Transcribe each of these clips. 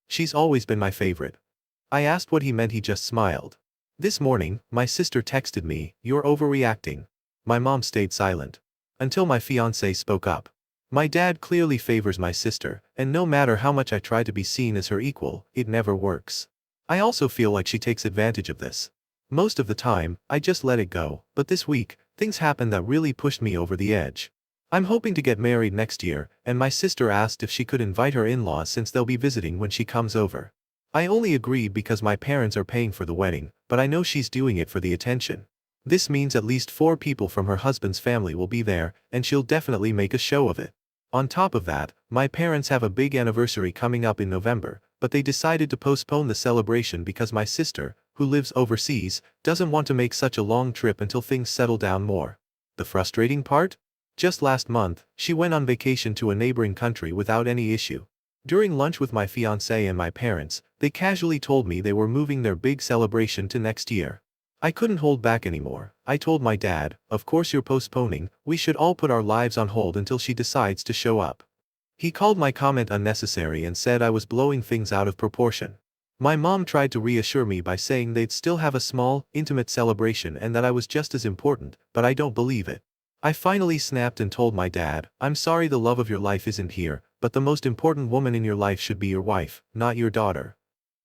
She's always been my favorite. I asked what he meant, he just smiled. This morning, my sister texted me, "You're overreacting." My mom stayed silent. Until my fiancé spoke up. My dad clearly favors my sister, and no matter how much I try to be seen as her equal, it never works. I also feel like she takes advantage of this. Most of the time, I just let it go, but this week, things happened that really pushed me over the edge. I'm hoping to get married next year, and my sister asked if she could invite her in-laws since they'll be visiting when she comes over. I only agreed because my parents are paying for the wedding, but I know she's doing it for the attention. This means at least 4 people from her husband's family will be there, and she'll definitely make a show of it. On top of that, my parents have a big anniversary coming up in November, but they decided to postpone the celebration because my sister, who lives overseas, doesn't want to make such a long trip until things settle down more. The frustrating part? Just last month, she went on vacation to a neighboring country without any issue. During lunch with my fiancé and my parents, they casually told me they were moving their big celebration to next year. I couldn't hold back anymore. I told my dad, "Of course you're postponing, we should all put our lives on hold until she decides to show up." He called my comment unnecessary and said I was blowing things out of proportion. My mom tried to reassure me by saying they'd still have a small, intimate celebration and that I was just as important, but I don't believe it. I finally snapped and told my dad, "I'm sorry the love of your life isn't here, but the most important woman in your life should be your wife, not your daughter."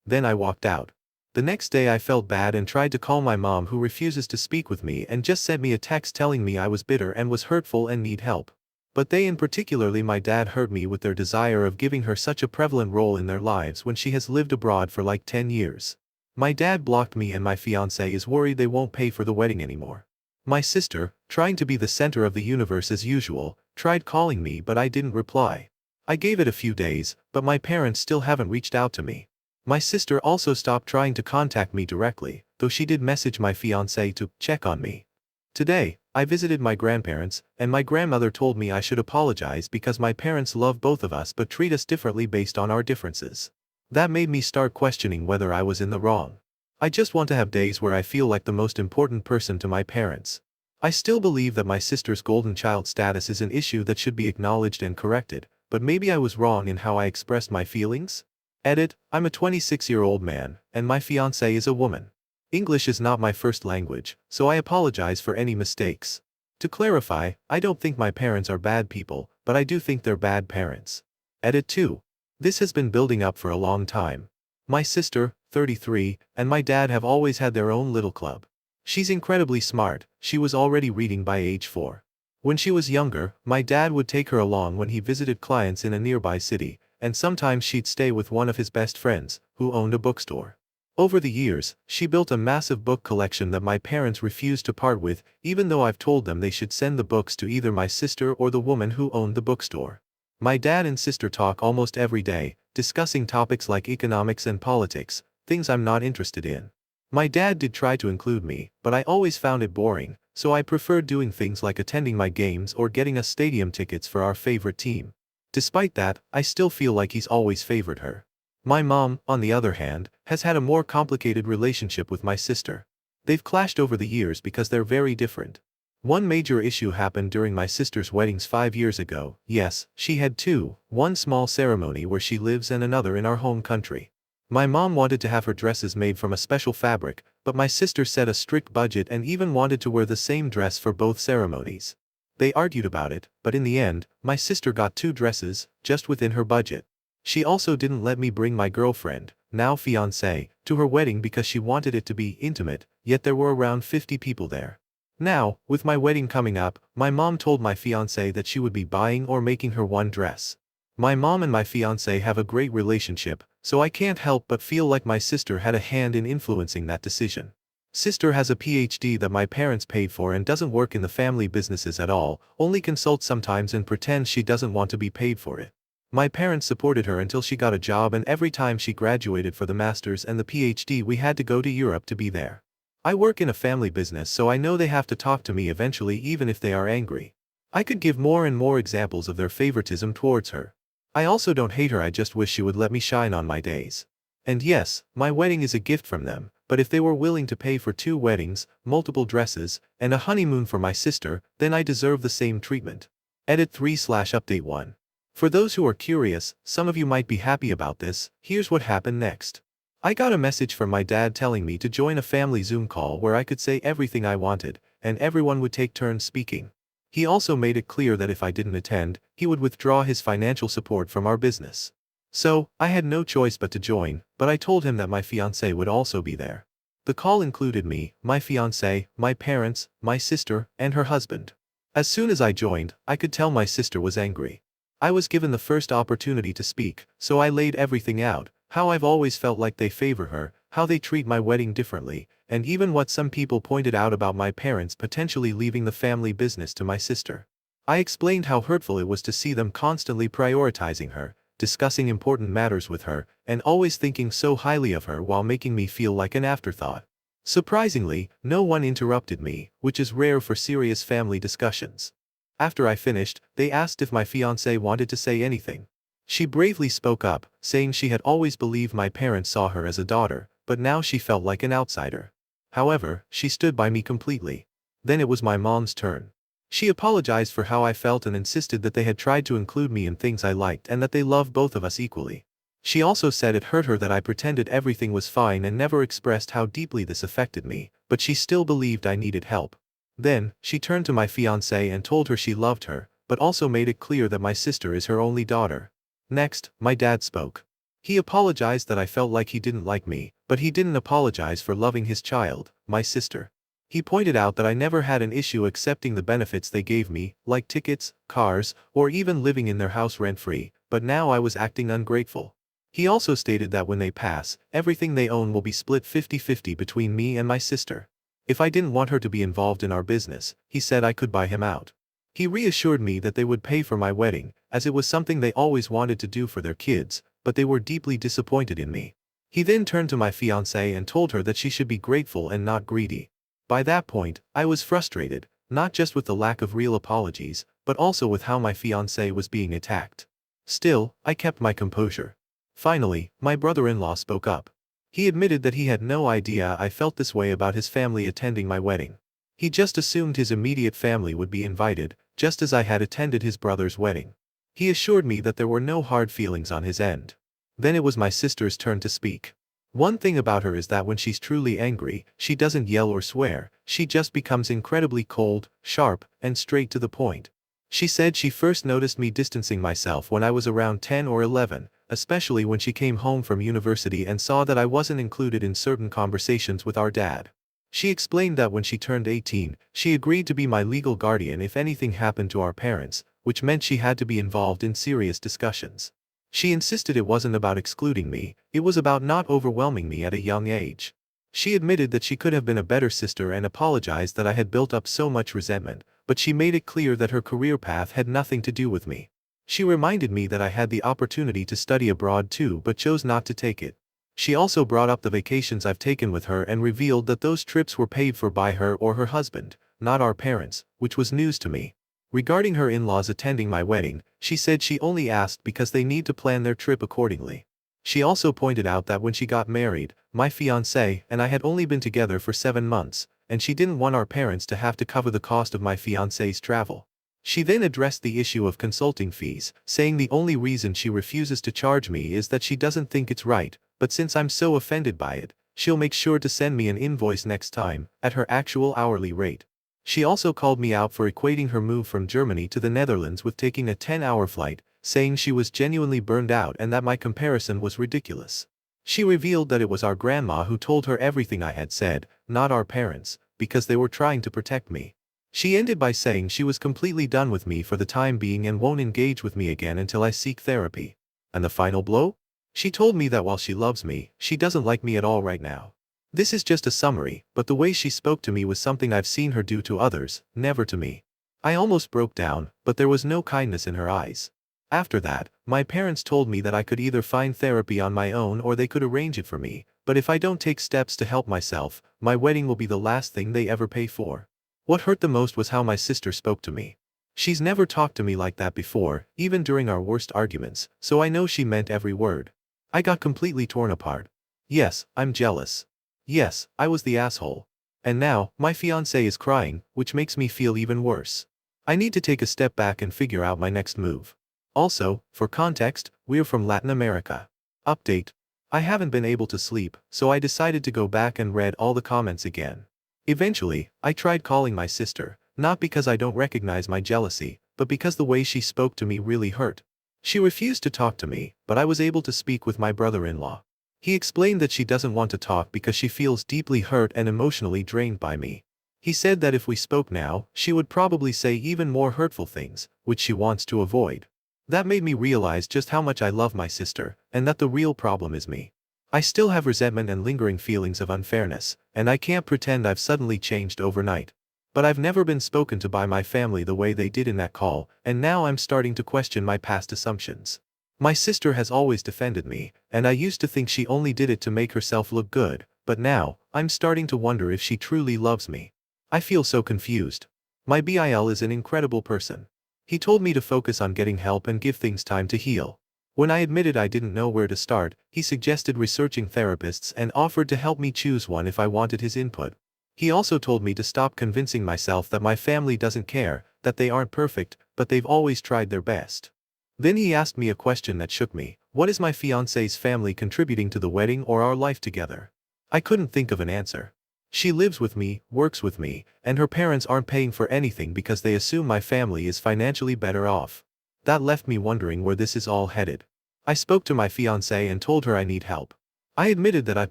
Then I walked out. The next day I felt bad and tried to call my mom, who refuses to speak with me and just sent me a text telling me I was bitter and was hurtful and need help. But they, and particularly my dad, hurt me with their desire of giving her such a prevalent role in their lives when she has lived abroad for like 10 years. My dad blocked me and my fiancé is worried they won't pay for the wedding anymore. My sister, trying to be the center of the universe as usual, tried calling me but I didn't reply. I gave it a few days, but my parents still haven't reached out to me. My sister also stopped trying to contact me directly, though she did message my fiancé to check on me. Today, I visited my grandparents, and my grandmother told me I should apologize because my parents love both of us but treat us differently based on our differences. That made me start questioning whether I was in the wrong. I just want to have days where I feel like the most important person to my parents. I still believe that my sister's golden child status is an issue that should be acknowledged and corrected, but maybe I was wrong in how I expressed my feelings? Edit, I'm a 26-year-old man, and my fiancé is a woman. English is not my first language, so I apologize for any mistakes. To clarify, I don't think my parents are bad people, but I do think they're bad parents. Edit 2. This has been building up for a long time. My sister, 33, and my dad have always had their own little club. She's incredibly smart, she was already reading by age 4. When she was younger, my dad would take her along when he visited clients in a nearby city, and sometimes she'd stay with one of his best friends, who owned a bookstore. Over the years, she built a massive book collection that my parents refused to part with, even though I've told them they should send the books to either my sister or the woman who owned the bookstore. My dad and sister talk almost every day, discussing topics like economics and politics, things I'm not interested in. My dad did try to include me, but I always found it boring, so I preferred doing things like attending my games or getting us stadium tickets for our favorite team. Despite that, I still feel like he's always favored her. My mom, on the other hand, has had a more complicated relationship with my sister. They've clashed over the years because they're very different. One major issue happened during my sister's weddings 5 years ago. Yes, she had two, one small ceremony where she lives and another in our home country. My mom wanted to have her dresses made from a special fabric, but my sister set a strict budget and even wanted to wear the same dress for both ceremonies. They argued about it, but in the end, my sister got 2 dresses, just within her budget. She also didn't let me bring my girlfriend, now fiancé, to her wedding because she wanted it to be intimate, yet there were around 50 people there. Now, with my wedding coming up, my mom told my fiancé that she would be buying or making her one dress. My mom and my fiancé have a great relationship, so I can't help but feel like my sister had a hand in influencing that decision. Sister has a PhD that my parents paid for and doesn't work in the family businesses at all, only consults sometimes and pretends she doesn't want to be paid for it. My parents supported her until she got a job, and every time she graduated for the master's and the PhD we had to go to Europe to be there. I work in a family business, so I know they have to talk to me eventually even if they are angry. I could give more and more examples of their favoritism towards her. I also don't hate her, I just wish she would let me shine on my days. And yes, my wedding is a gift from them, but if they were willing to pay for 2 weddings, multiple dresses, and a honeymoon for my sister, then I deserve the same treatment. Edit 3/update 1. For those who are curious, some of you might be happy about this, here's what happened next. I got a message from my dad telling me to join a family Zoom call where I could say everything I wanted, and everyone would take turns speaking. He also made it clear that if I didn't attend, he would withdraw his financial support from our business. So, I had no choice but to join, but I told him that my fiancée would also be there. The call included me, my fiancée, my parents, my sister, and her husband. As soon as I joined, I could tell my sister was angry. I was given the first opportunity to speak, so I laid everything out, how I've always felt like they favor her, how they treat my wedding differently, and even what some people pointed out about my parents potentially leaving the family business to my sister. I explained how hurtful it was to see them constantly prioritizing her, discussing important matters with her, and always thinking so highly of her while making me feel like an afterthought. Surprisingly, no one interrupted me, which is rare for serious family discussions. After I finished, they asked if my fiancée wanted to say anything. She bravely spoke up, saying she had always believed my parents saw her as a daughter, but now she felt like an outsider. However, she stood by me completely. Then it was my mom's turn. She apologized for how I felt and insisted that they had tried to include me in things I liked and that they loved both of us equally. She also said it hurt her that I pretended everything was fine and never expressed how deeply this affected me, but she still believed I needed help. Then, she turned to my fiancée and told her she loved her, but also made it clear that my sister is her only daughter. Next, my dad spoke. He apologized that I felt like he didn't like me, but he didn't apologize for loving his child, my sister. He pointed out that I never had an issue accepting the benefits they gave me, like tickets, cars, or even living in their house rent-free, but now I was acting ungrateful. He also stated that when they pass, everything they own will be split 50-50 between me and my sister. If I didn't want her to be involved in our business, he said I could buy him out. He reassured me that they would pay for my wedding, as it was something they always wanted to do for their kids, but they were deeply disappointed in me. He then turned to my fiancée and told her that she should be grateful and not greedy. By that point, I was frustrated, not just with the lack of real apologies, but also with how my fiancée was being attacked. Still, I kept my composure. Finally, my brother-in-law spoke up. He admitted that he had no idea I felt this way about his family attending my wedding. He just assumed his immediate family would be invited, just as I had attended his brother's wedding. He assured me that there were no hard feelings on his end. Then it was my sister's turn to speak. One thing about her is that when she's truly angry, she doesn't yell or swear, she just becomes incredibly cold, sharp, and straight to the point. She said she first noticed me distancing myself when I was around 10 or 11, especially when she came home from university and saw that I wasn't included in certain conversations with our dad. She explained that when she turned 18, she agreed to be my legal guardian if anything happened to our parents, which meant she had to be involved in serious discussions. She insisted it wasn't about excluding me, it was about not overwhelming me at a young age. She admitted that she could have been a better sister and apologized that I had built up so much resentment, but she made it clear that her career path had nothing to do with me. She reminded me that I had the opportunity to study abroad too but chose not to take it. She also brought up the vacations I've taken with her and revealed that those trips were paid for by her or her husband, not our parents, which was news to me. Regarding her in-laws attending my wedding, she said she only asked because they need to plan their trip accordingly. She also pointed out that when she got married, my fiancé and I had only been together for 7 months, and she didn't want our parents to have to cover the cost of my fiancé's travel. She then addressed the issue of consulting fees, saying the only reason she refuses to charge me is that she doesn't think it's right, but since I'm so offended by it, she'll make sure to send me an invoice next time, at her actual hourly rate. She also called me out for equating her move from Germany to the Netherlands with taking a 10-hour flight, saying she was genuinely burned out and that my comparison was ridiculous. She revealed that it was our grandma who told her everything I had said, not our parents, because they were trying to protect me. She ended by saying she was completely done with me for the time being and won't engage with me again until I seek therapy. And the final blow? She told me that while she loves me, she doesn't like me at all right now. This is just a summary, but the way she spoke to me was something I've seen her do to others, never to me. I almost broke down, but there was no kindness in her eyes. After that, my parents told me that I could either find therapy on my own or they could arrange it for me, but if I don't take steps to help myself, my wedding will be the last thing they ever pay for. What hurt the most was how my sister spoke to me. She's never talked to me like that before, even during our worst arguments, so I know she meant every word. I got completely torn apart. Yes, I'm jealous. Yes, I was the asshole. And now, my fiancé is crying, which makes me feel even worse. I need to take a step back and figure out my next move. Also, for context, we're from Latin America. Update. I haven't been able to sleep, so I decided to go back and read all the comments again. Eventually, I tried calling my sister, not because I don't recognize my jealousy, but because the way she spoke to me really hurt. She refused to talk to me, but I was able to speak with my brother-in-law. He explained that she doesn't want to talk because she feels deeply hurt and emotionally drained by me. He said that if we spoke now, she would probably say even more hurtful things, which she wants to avoid. That made me realize just how much I love my sister, and that the real problem is me. I still have resentment and lingering feelings of unfairness, and I can't pretend I've suddenly changed overnight. But I've never been spoken to by my family the way they did in that call, and now I'm starting to question my past assumptions. My sister has always defended me, and I used to think she only did it to make herself look good, but now, I'm starting to wonder if she truly loves me. I feel so confused. My BIL is an incredible person. He told me to focus on getting help and give things time to heal. When I admitted I didn't know where to start, he suggested researching therapists and offered to help me choose one if I wanted his input. He also told me to stop convincing myself that my family doesn't care, that they aren't perfect, but they've always tried their best. Then he asked me a question that shook me. What is my fiancé's family contributing to the wedding or our life together? I couldn't think of an answer. She lives with me, works with me, and her parents aren't paying for anything because they assume my family is financially better off. That left me wondering where this is all headed. I spoke to my fiancée and told her I need help. I admitted that I've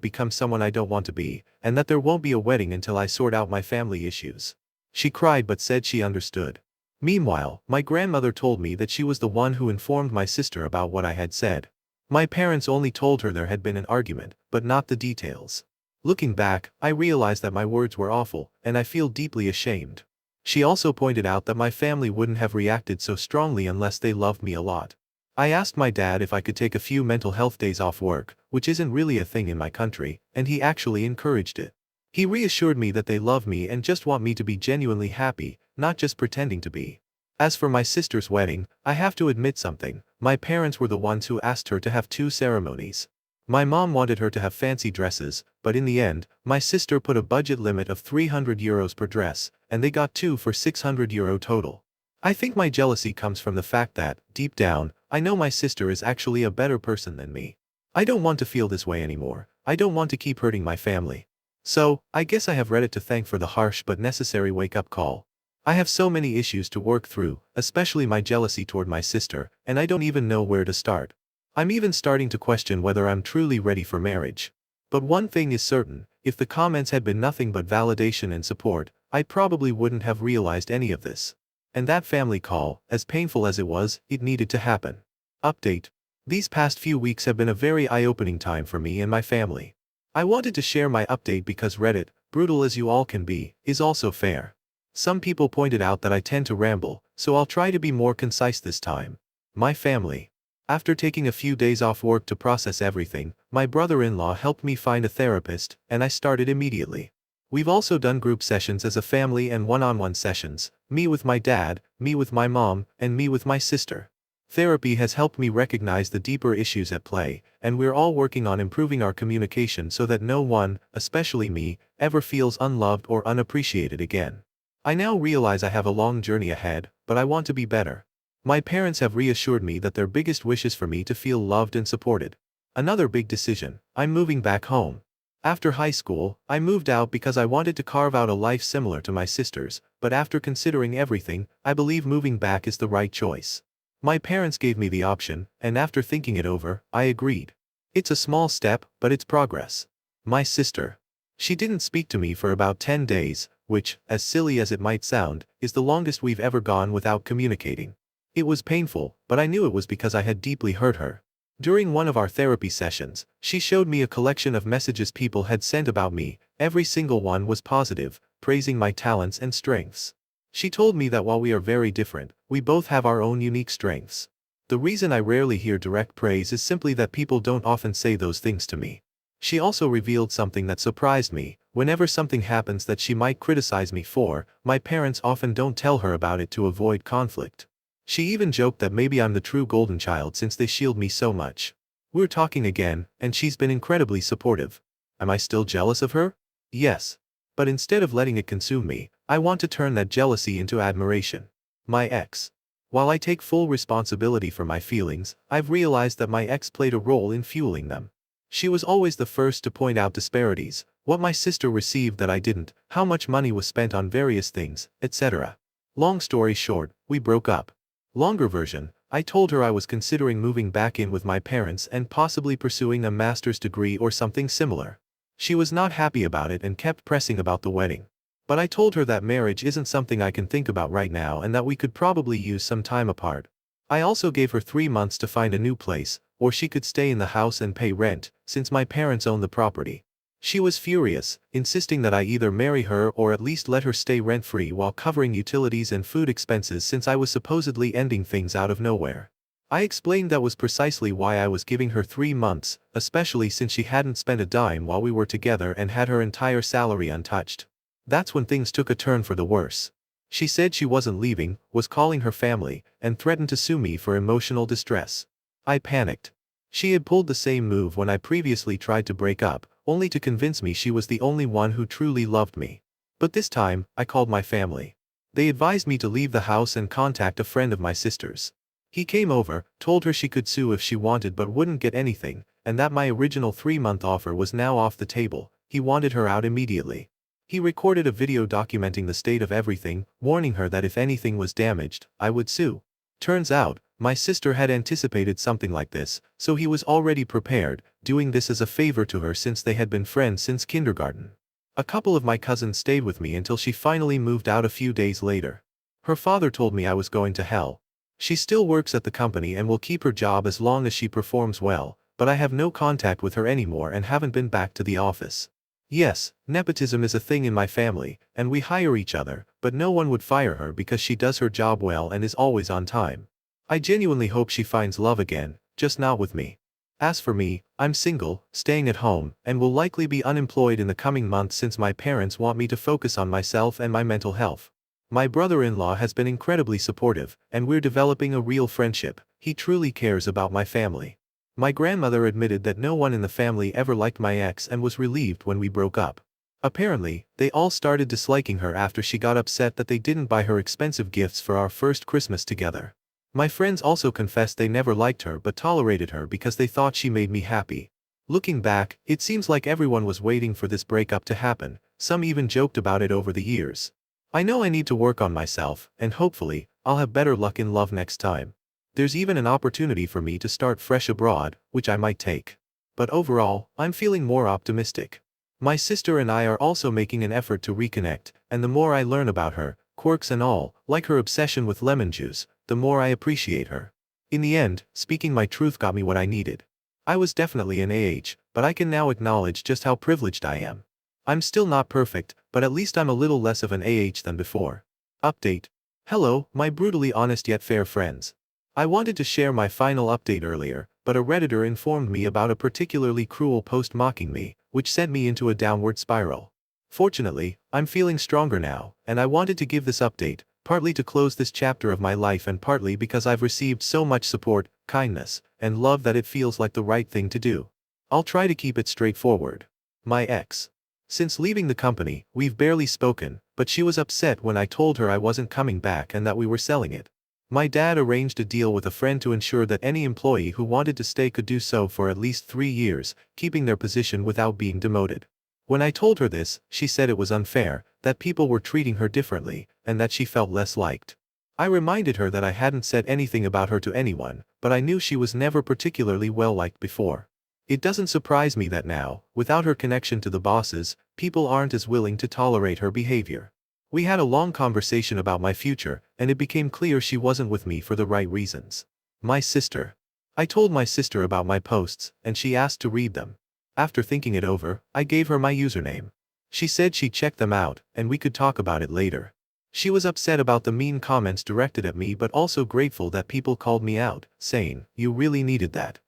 become someone I don't want to be, and that there won't be a wedding until I sort out my family issues. She cried but said she understood. Meanwhile, my grandmother told me that she was the one who informed my sister about what I had said. My parents only told her there had been an argument, but not the details. Looking back, I realized that my words were awful, and I feel deeply ashamed. She also pointed out that my family wouldn't have reacted so strongly unless they loved me a lot. I asked my dad if I could take a few mental health days off work, which isn't really a thing in my country, and he actually encouraged it. He reassured me that they love me and just want me to be genuinely happy, not just pretending to be. As for my sister's wedding, I have to admit something. My parents were the ones who asked her to have 2 ceremonies. My mom wanted her to have fancy dresses, but in the end, my sister put a budget limit of €300 per dress, and they got 2 for €600 total. I think my jealousy comes from the fact that, deep down, I know my sister is actually a better person than me. I don't want to feel this way anymore. I don't want to keep hurting my family. So, I guess I have Reddit to thank for the harsh but necessary wake-up call. I have so many issues to work through, especially my jealousy toward my sister, and I don't even know where to start. I'm even starting to question whether I'm truly ready for marriage. But one thing is certain, if the comments had been nothing but validation and support, I probably wouldn't have realized any of this. And that family call, as painful as it was, it needed to happen. Update. These past few weeks have been a very eye-opening time for me and my family. I wanted to share my update because Reddit, brutal as you all can be, is also fair. Some people pointed out that I tend to ramble, so I'll try to be more concise this time. My family. After taking a few days off work to process everything, my brother-in-law helped me find a therapist, and I started immediately. We've also done group sessions as a family and one-on-one sessions, me with my dad, me with my mom, and me with my sister. Therapy has helped me recognize the deeper issues at play, and we're all working on improving our communication so that no one, especially me, ever feels unloved or unappreciated again. I now realize I have a long journey ahead, but I want to be better. My parents have reassured me that their biggest wish is for me to feel loved and supported. Another big decision, I'm moving back home. After high school, I moved out because I wanted to carve out a life similar to my sister's, but after considering everything, I believe moving back is the right choice. My parents gave me the option, and after thinking it over, I agreed. It's a small step, but it's progress. My sister. She didn't speak to me for about 10 days, which, as silly as it might sound, is the longest we've ever gone without communicating. It was painful, but I knew it was because I had deeply hurt her. During one of our therapy sessions, she showed me a collection of messages people had sent about me. Every single one was positive, praising my talents and strengths. She told me that while we are very different, we both have our own unique strengths. The reason I rarely hear direct praise is simply that people don't often say those things to me. She also revealed something that surprised me. Whenever something happens that she might criticize me for, my parents often don't tell her about it to avoid conflict. She even joked that maybe I'm the true golden child since they shield me so much. We're talking again, and she's been incredibly supportive. Am I still jealous of her? Yes. But instead of letting it consume me, I want to turn that jealousy into admiration. My ex. While I take full responsibility for my feelings, I've realized that my ex played a role in fueling them. She was always the first to point out disparities, what my sister received that I didn't, how much money was spent on various things, etc. Long story short, we broke up. Longer version, I told her I was considering moving back in with my parents and possibly pursuing a master's degree or something similar. She was not happy about it and kept pressing about the wedding. But I told her that marriage isn't something I can think about right now and that we could probably use some time apart. I also gave her 3 months to find a new place, or she could stay in the house and pay rent, since my parents own the property. She was furious, insisting that I either marry her or at least let her stay rent-free while covering utilities and food expenses since I was supposedly ending things out of nowhere. I explained that was precisely why I was giving her 3 months, especially since she hadn't spent a dime while we were together and had her entire salary untouched. That's when things took a turn for the worse. She said she wasn't leaving, was calling her family, and threatened to sue me for emotional distress. I panicked. She had pulled the same move when I previously tried to break up, only to convince me she was the only one who truly loved me. But this time, I called my family. They advised me to leave the house and contact a friend of my sister's. He came over, told her she could sue if she wanted but wouldn't get anything, and that my original 3-month offer was now off the table. He wanted her out immediately. He recorded a video documenting the state of everything, warning her that if anything was damaged, I would sue. Turns out, my sister had anticipated something like this, so he was already prepared, doing this as a favor to her since they had been friends since kindergarten. A couple of my cousins stayed with me until she finally moved out a few days later. Her father told me I was going to hell. She still works at the company and will keep her job as long as she performs well, but I have no contact with her anymore and haven't been back to the office. Yes, nepotism is a thing in my family, and we hire each other, but no one would fire her because she does her job well and is always on time. I genuinely hope she finds love again, just not with me. As for me, I'm single, staying at home, and will likely be unemployed in the coming months since my parents want me to focus on myself and my mental health. My brother-in-law has been incredibly supportive, and we're developing a real friendship. He truly cares about my family. My grandmother admitted that no one in the family ever liked my ex and was relieved when we broke up. Apparently, they all started disliking her after she got upset that they didn't buy her expensive gifts for our first Christmas together. My friends also confessed they never liked her but tolerated her because they thought she made me happy. Looking back, it seems like everyone was waiting for this breakup to happen, some even joked about it over the years. I know I need to work on myself, and hopefully, I'll have better luck in love next time. There's even an opportunity for me to start fresh abroad, which I might take. But overall, I'm feeling more optimistic. My sister and I are also making an effort to reconnect, and the more I learn about her, quirks and all, like her obsession with lemon juice, the more I appreciate her. In the end, speaking my truth got me what I needed. I was definitely an but I can now acknowledge just how privileged I am. I'm still not perfect, but at least I'm a little less of an than before. Update. Hello, my brutally honest yet fair friends. I wanted to share my final update earlier, but a Redditor informed me about a particularly cruel post mocking me, which sent me into a downward spiral. Fortunately, I'm feeling stronger now, and I wanted to give this update, partly to close this chapter of my life and partly because I've received so much support, kindness, and love that it feels like the right thing to do. I'll try to keep it straightforward. My ex. Since leaving the company, we've barely spoken, but she was upset when I told her I wasn't coming back and that we were selling it. My dad arranged a deal with a friend to ensure that any employee who wanted to stay could do so for at least 3 years, keeping their position without being demoted. When I told her this, she said it was unfair, that people were treating her differently, and that she felt less liked. I reminded her that I hadn't said anything about her to anyone, but I knew she was never particularly well liked before. It doesn't surprise me that now, without her connection to the bosses, people aren't as willing to tolerate her behavior. We had a long conversation about my future, and it became clear she wasn't with me for the right reasons. My sister. I told my sister about my posts, and she asked to read them. After thinking it over, I gave her my username. She said she'd check them out, and we could talk about it later. She was upset about the mean comments directed at me but also grateful that people called me out, saying, "You really needed that."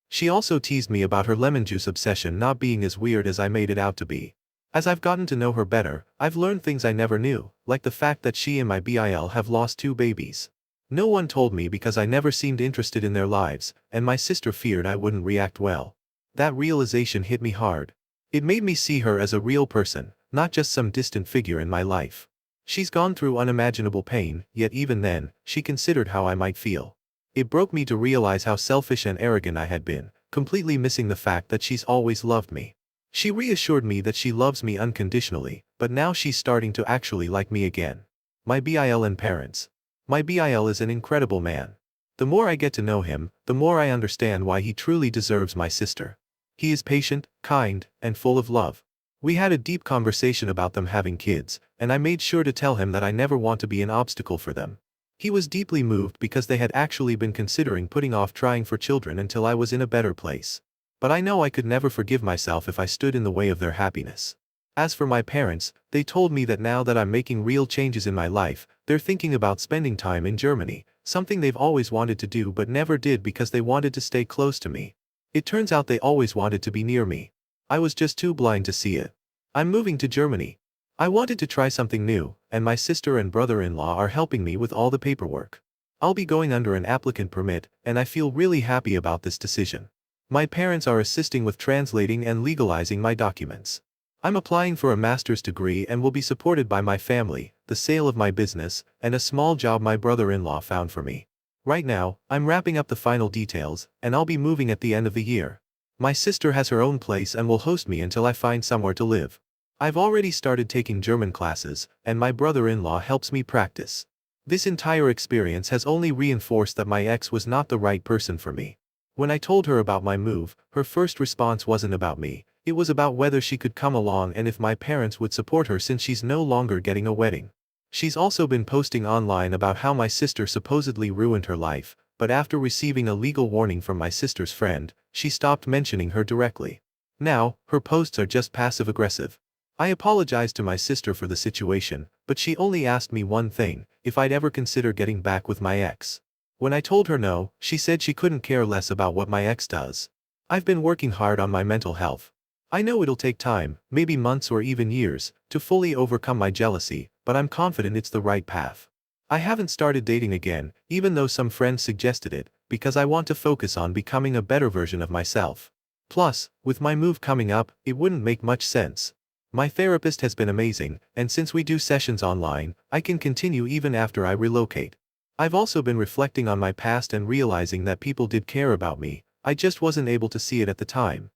She also teased me about her lemon juice obsession not being as weird as I made it out to be. As I've gotten to know her better, I've learned things I never knew, like the fact that she and my BIL have lost 2 babies. No one told me because I never seemed interested in their lives, and my sister feared I wouldn't react well. That realization hit me hard. It made me see her as a real person, not just some distant figure in my life. She's gone through unimaginable pain, yet even then, she considered how I might feel. It broke me to realize how selfish and arrogant I had been, completely missing the fact that she's always loved me. She reassured me that she loves me unconditionally, but now she's starting to actually like me again. My BIL and parents. My BIL is an incredible man. The more I get to know him, the more I understand why he truly deserves my sister. He is patient, kind, and full of love. We had a deep conversation about them having kids, and I made sure to tell him that I never want to be an obstacle for them. He was deeply moved because they had actually been considering putting off trying for children until I was in a better place. But I know I could never forgive myself if I stood in the way of their happiness. As for my parents, they told me that now that I'm making real changes in my life, they're thinking about spending time in Germany, something they've always wanted to do but never did because they wanted to stay close to me. It turns out they always wanted to be near me. I was just too blind to see it. I'm moving to Germany. I wanted to try something new, and my sister and brother-in-law are helping me with all the paperwork. I'll be going under an applicant permit, and I feel really happy about this decision. My parents are assisting with translating and legalizing my documents. I'm applying for a master's degree and will be supported by my family, the sale of my business, and a small job my brother-in-law found for me. Right now, I'm wrapping up the final details, and I'll be moving at the end of the year. My sister has her own place and will host me until I find somewhere to live. I've already started taking German classes, and my brother-in-law helps me practice. This entire experience has only reinforced that my ex was not the right person for me. When I told her about my move, her first response wasn't about me, it was about whether she could come along and if my parents would support her since she's no longer getting a wedding. She's also been posting online about how my sister supposedly ruined her life, but after receiving a legal warning from my sister's friend, she stopped mentioning her directly. Now, her posts are just passive-aggressive. I apologized to my sister for the situation, but she only asked me one thing, if I'd ever consider getting back with my ex. When I told her no, she said she couldn't care less about what my ex does. I've been working hard on my mental health. I know it'll take time, maybe months or even years, to fully overcome my jealousy, but I'm confident it's the right path. I haven't started dating again, even though some friends suggested it, because I want to focus on becoming a better version of myself. Plus, with my move coming up, it wouldn't make much sense. My therapist has been amazing, and since we do sessions online, I can continue even after I relocate. I've also been reflecting on my past and realizing that people did care about me, I just wasn't able to see it at the time.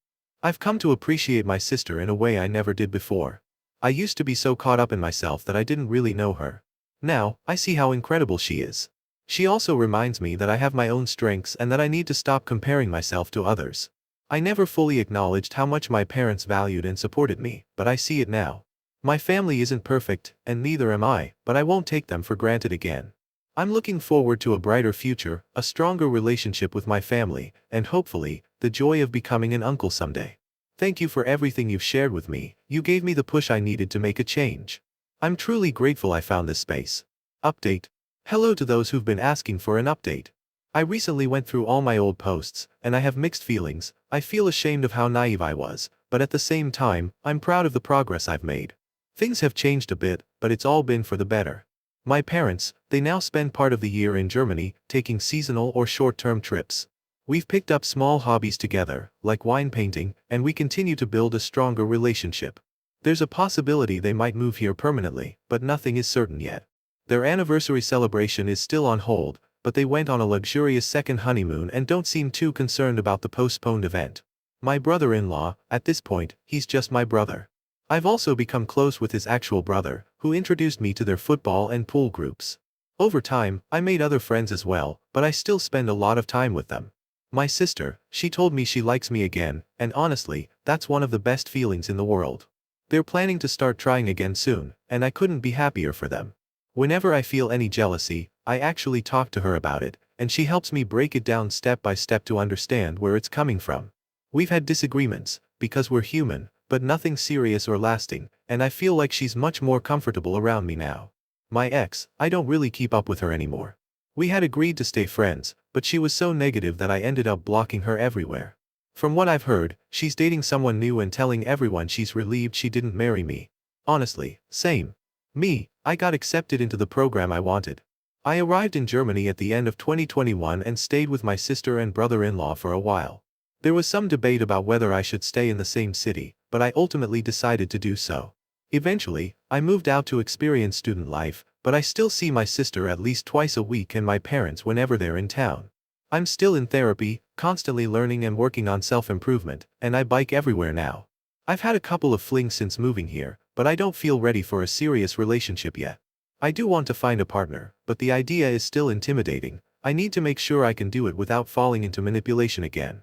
I've come to appreciate my sister in a way I never did before. I used to be so caught up in myself that I didn't really know her. Now, I see how incredible she is. She also reminds me that I have my own strengths and that I need to stop comparing myself to others. I never fully acknowledged how much my parents valued and supported me, but I see it now. My family isn't perfect, and neither am I, but I won't take them for granted again. I'm looking forward to a brighter future, a stronger relationship with my family, and hopefully, the joy of becoming an uncle someday. Thank you for everything you've shared with me, you gave me the push I needed to make a change. I'm truly grateful I found this space. Update. Hello to those who've been asking for an update. I recently went through all my old posts, and I have mixed feelings. I feel ashamed of how naive I was, but at the same time, I'm proud of the progress I've made. Things have changed a bit, but it's all been for the better. My parents, they now spend part of the year in Germany, taking seasonal or short-term trips. We've picked up small hobbies together, like wine painting, and we continue to build a stronger relationship. There's a possibility they might move here permanently, but nothing is certain yet. Their anniversary celebration is still on hold, but they went on a luxurious second honeymoon and don't seem too concerned about the postponed event. My brother-in-law, at this point, he's just my brother. I've also become close with his actual brother, who introduced me to their football and pool groups. Over time, I made other friends as well, but I still spend a lot of time with them. My sister, she told me she likes me again, and honestly, that's one of the best feelings in the world. They're planning to start trying again soon, and I couldn't be happier for them. Whenever I feel any jealousy, I actually talk to her about it, and she helps me break it down step by step to understand where it's coming from. We've had disagreements, because we're human, but nothing serious or lasting, and I feel like she's much more comfortable around me now. My ex, I don't really keep up with her anymore. We had agreed to stay friends, but she was so negative that I ended up blocking her everywhere. From what I've heard, she's dating someone new and telling everyone she's relieved she didn't marry me. Honestly, same. Me, I got accepted into the program I wanted. I arrived in Germany at the end of 2021 and stayed with my sister and brother-in-law for a while. There was some debate about whether I should stay in the same city, but I ultimately decided to do so. Eventually, I moved out to experience student life, but I still see my sister at least twice a week and my parents whenever they're in town. I'm still in therapy, constantly learning and working on self-improvement, and I bike everywhere now. I've had a couple of flings since moving here, but I don't feel ready for a serious relationship yet. I do want to find a partner, but the idea is still intimidating. I need to make sure I can do it without falling into manipulation again.